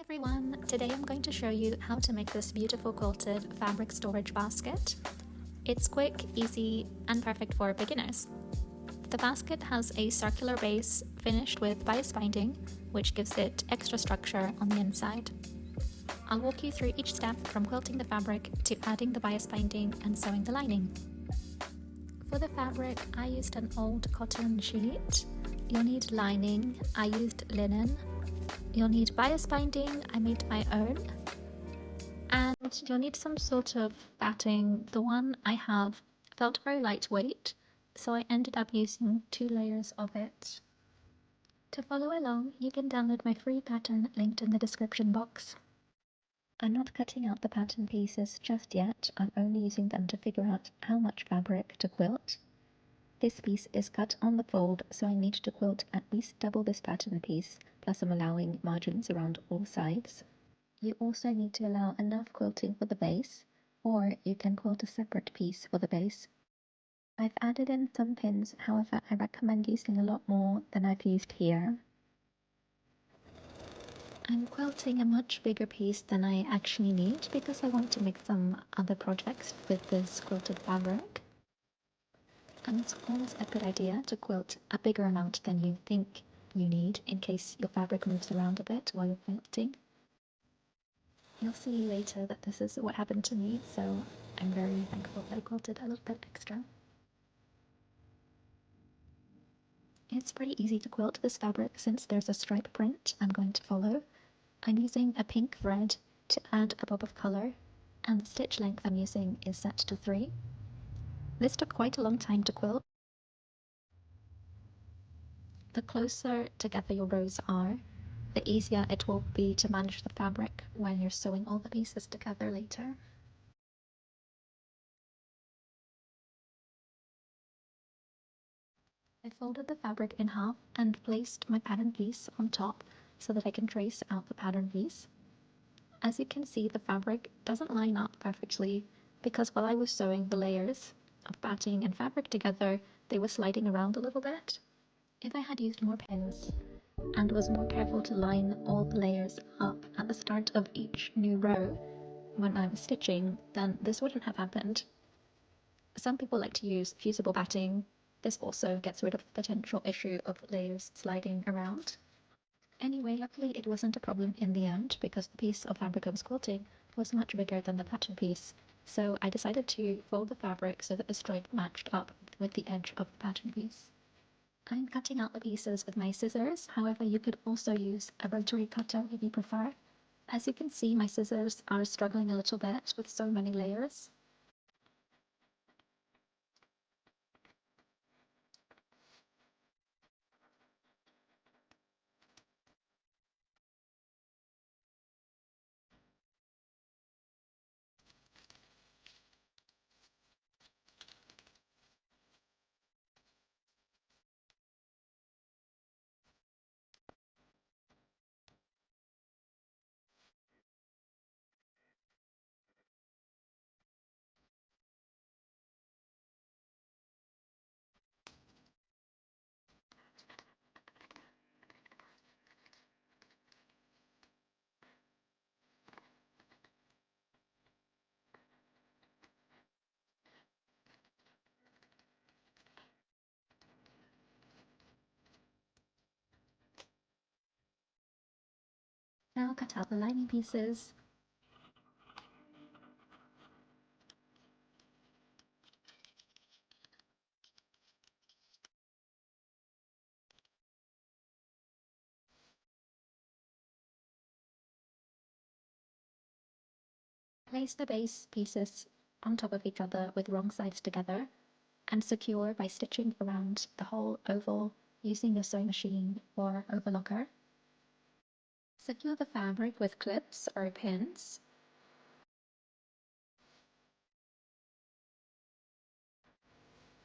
Everyone, today I'm going to show you how to make this beautiful quilted fabric storage basket. It's quick, easy, and perfect for beginners. The basket has a circular base finished with bias binding, which gives it extra structure on the inside. I'll walk you through each step from quilting the fabric to adding the bias binding and sewing the lining. For the fabric, I used an old cotton sheet. You'll need lining, I used linen. You'll need bias binding, I made my own. And you'll need some sort of batting. The one I have felt very lightweight, so I ended up using 2 layers of it. To follow along, you can download my free pattern linked in the description box. I'm not cutting out the pattern pieces just yet, I'm only using them to figure out how much fabric to quilt. This piece is cut on the fold, so I need to quilt at least double this pattern piece, plus I'm allowing margins around all sides. You also need to allow enough quilting for the base, or you can quilt a separate piece for the base. I've added in some pins, however I recommend using a lot more than I've used here. I'm quilting a much bigger piece than I actually need because I want to make some other projects with this quilted fabric. And it's always a good idea to quilt a bigger amount than you think you need in case your fabric moves around a bit while you're quilting. You'll see later that this is what happened to me, so I'm very thankful that I quilted a little bit extra. It's pretty easy to quilt this fabric since there's a stripe print I'm going to follow. I'm using a pink thread to add a bob of colour, and the stitch length I'm using is set to 3. This took quite a long time to quilt. The closer together your rows are, the easier it will be to manage the fabric when you're sewing all the pieces together later. I folded the fabric in half and placed my pattern piece on top so that I can trace out the pattern piece. As you can see, the fabric doesn't line up perfectly because while I was sewing the layers of batting and fabric together, they were sliding around a little bit. If I had used more pins and was more careful to line all the layers up at the start of each new row when I was stitching, then this wouldn't have happened. Some people like to use fusible batting. This also gets rid of the potential issue of layers sliding around. Anyway, luckily it wasn't a problem in the end because the piece of fabric I was quilting was much bigger than the pattern piece, so I decided to fold the fabric so that the stripe matched up with the edge of the pattern piece. I'm cutting out the pieces with my scissors, however you could also use a rotary cutter if you prefer. As you can see, my scissors are struggling a little bit with so many layers. Now cut out the lining pieces. Place the base pieces on top of each other with wrong sides together and secure by stitching around the whole oval using your sewing machine or overlocker. Secure the fabric with clips or pins.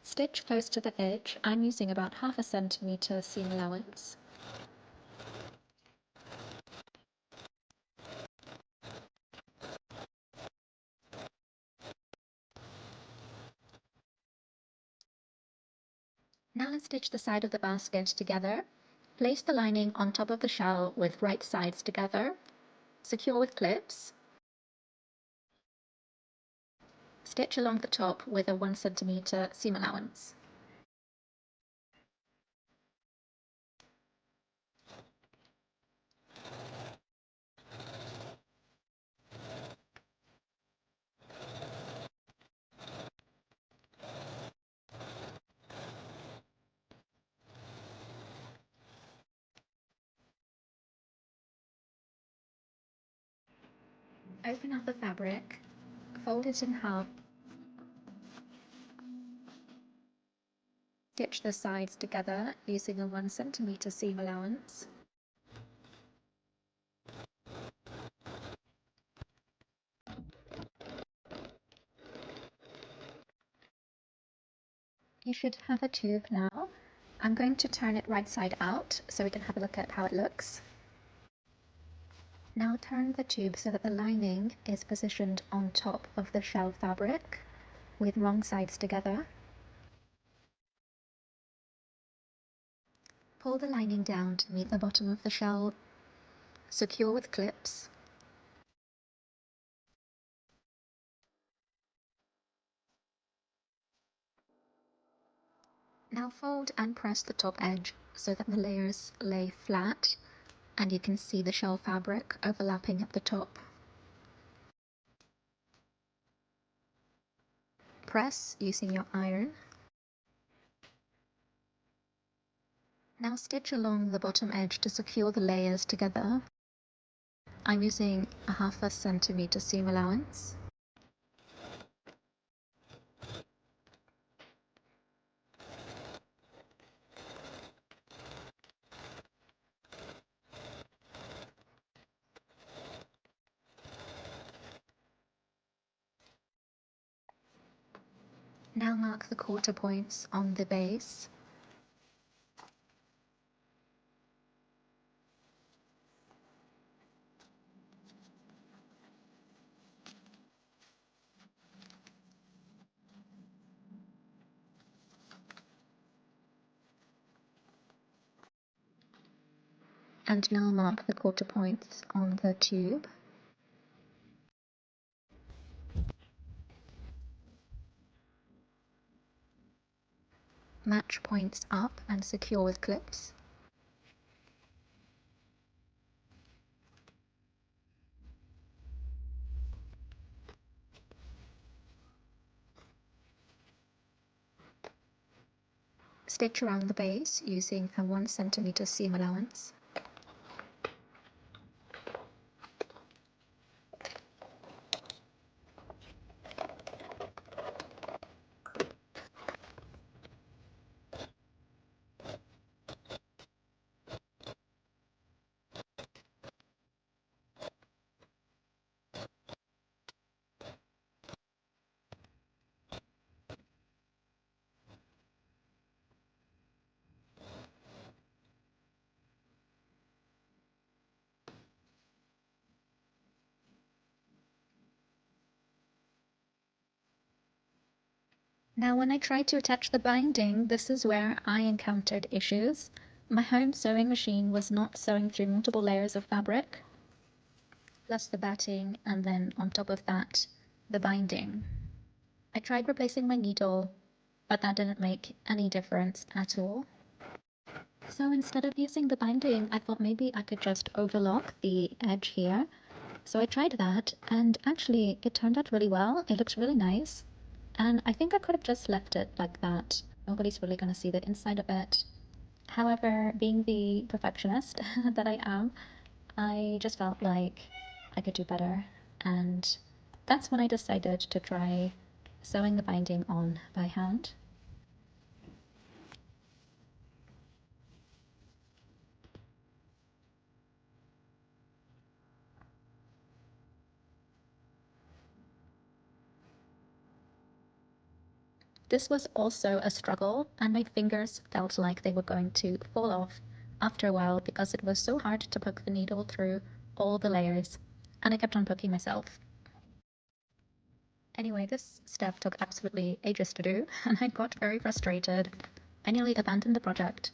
Stitch close to the edge. I'm using about 1/2 centimeter seam allowance. Now let's stitch the side of the basket together. Place the lining on top of the shell with right sides together. Secure with clips. Stitch along the top with a 1 centimeter seam allowance. Open up the fabric, fold it in half, stitch the sides together using a 1 centimeter seam allowance. You should have a tube now. I'm going to turn it right side out so we can have a look at how it looks. Now turn the tube so that the lining is positioned on top of the shell fabric with wrong sides together. Pull the lining down to meet the bottom of the shell. Secure with clips. Now fold and press the top edge so that the layers lay flat and you can see the shell fabric overlapping at the top. Press using your iron. Now stitch along the bottom edge to secure the layers together. I'm using a 1/2 centimeter seam allowance. Now mark the quarter points on the base. And now mark the quarter points on the tube. Match points up and secure with clips. Stitch around the base using a 1 centimeter seam allowance. Now when I tried to attach the binding, this is where I encountered issues. My home sewing machine was not sewing through multiple layers of fabric, plus the batting, and then on top of that, the binding. I tried replacing my needle, but that didn't make any difference at all. So instead of using the binding, I thought maybe I could just overlock the edge here. So I tried that, and actually it turned out really well. It looks really nice. And I think I could have just left it like that. Nobody's really going to see the inside of it. However, being the perfectionist that I am, I just felt like I could do better. And that's when I decided to try sewing the binding on by hand. This was also a struggle, and my fingers felt like they were going to fall off after a while because it was so hard to poke the needle through all the layers, and I kept on poking myself. Anyway, this step took absolutely ages to do, and I got very frustrated. I nearly abandoned the project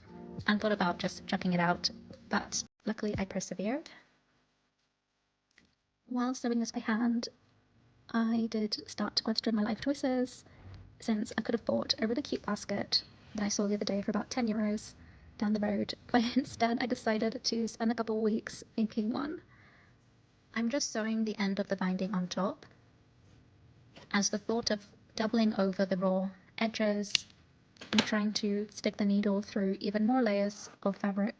and thought about just chucking it out, but luckily I persevered. While sewing this by hand, I did start to question my life choices, since I could have bought a really cute basket that I saw the other day for about €10 down the road, but instead I decided to spend a couple of weeks making one. I'm just sewing the end of the binding on top, as the thought of doubling over the raw edges and trying to stick the needle through even more layers of fabric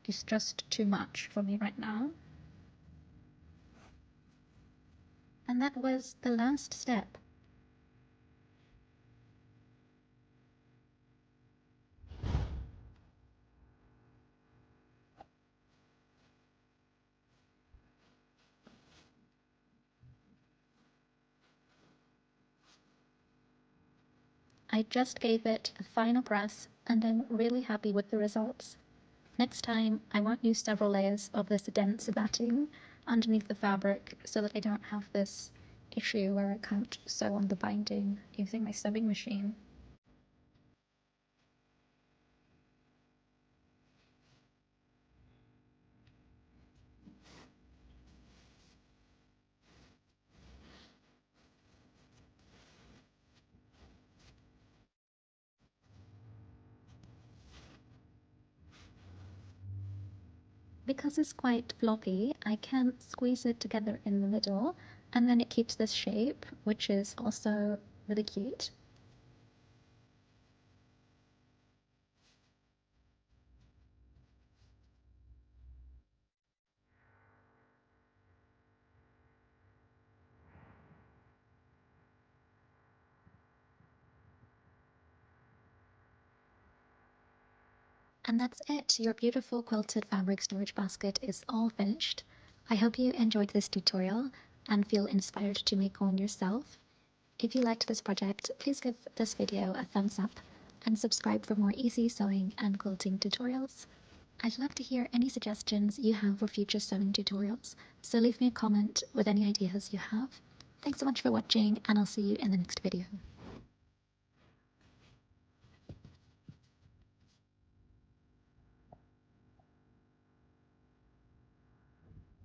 is just too much for me right now. And that was the last step. I just gave it a final press and I'm really happy with the results. Next time, I won't use several layers of this dense batting underneath the fabric so that I don't have this issue where I can't sew on the binding using my sewing machine. Because it's quite floppy, I can squeeze it together in the middle and then it keeps this shape, which is also really cute. And that's it. Your beautiful quilted fabric storage basket is all finished. I hope you enjoyed this tutorial and feel inspired to make one yourself. If you liked this project, please give this video a thumbs up and subscribe for more easy sewing and quilting tutorials. I'd love to hear any suggestions you have for future sewing tutorials, so leave me a comment with any ideas you have. Thanks so much for watching, and I'll see you in the next video.